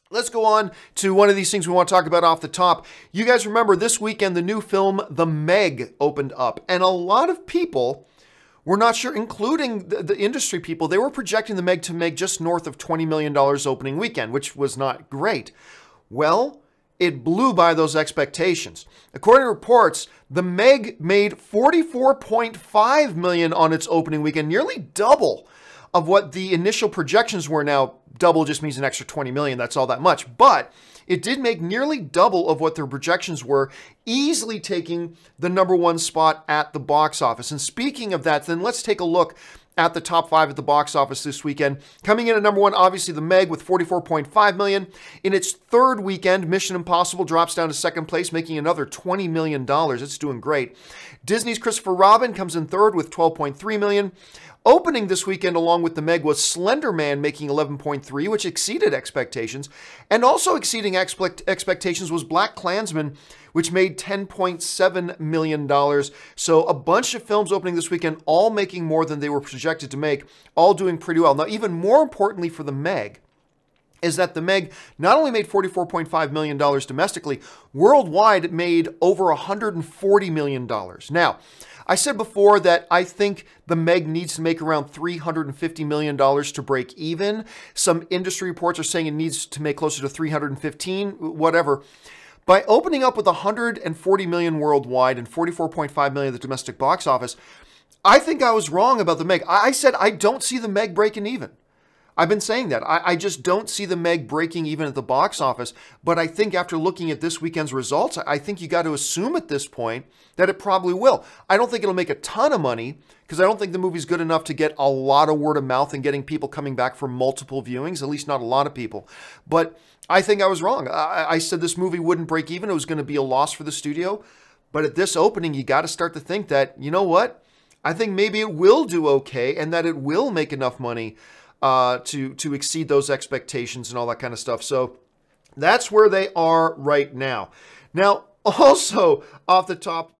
Let's go on to one of these things we want to talk about off the top. You guys remember this weekend, the new film, The Meg, opened up. And a lot of people were not sure, including the industry people. They were projecting The Meg to make just north of $20 million opening weekend, which was not great. Well, it blew by those expectations. According to reports, The Meg made $44.5 million on its opening weekend, nearly double of what the initial projections were. Now, double just means an extra 20 million. That's all that much. But it did make nearly double of what their projections were, easily taking the #1 spot at the box office. And speaking of that, then let's take a look at the top 5 at the box office this weekend. Coming in at #1, obviously The Meg with $44.5 million. In its third weekend, Mission Impossible drops down to second place, making another $20 million. It's doing great. Disney's Christopher Robin comes in third with $12.3 million. Opening this weekend along with The Meg was Slender Man, making $11.3, which exceeded expectations. And also exceeding expectations was BlacKkKlansman, which made $10.7 million. So a bunch of films opening this weekend, all making more than they were projected to make, all doing pretty well. Now, even more importantly for The Meg, is that The Meg not only made $44.5 million domestically, worldwide it made over $140 million. Now, I said before that I think The Meg needs to make around $350 million to break even. Some industry reports are saying it needs to make closer to 315, whatever. By opening up with $140 million worldwide and $44.5 million at the domestic box office, I think I was wrong about The Meg. I said I don't see The Meg breaking even. I've been saying that. I just don't see The Meg breaking even at the box office. But I think after looking at this weekend's results, I think you got to assume at this point that it probably will. I don't think it'll make a ton of money because I don't think the movie's good enough to get a lot of word of mouth and getting people coming back for multiple viewings, at least not a lot of people. But I think I was wrong. I said this movie wouldn't break even. It was going to be a loss for the studio. But at this opening, you got to start to think that, you know what? I think maybe it will do okay and that it will make enough money to exceed those expectations and all that kind of stuff. So that's where they are right now. Now, also off the top,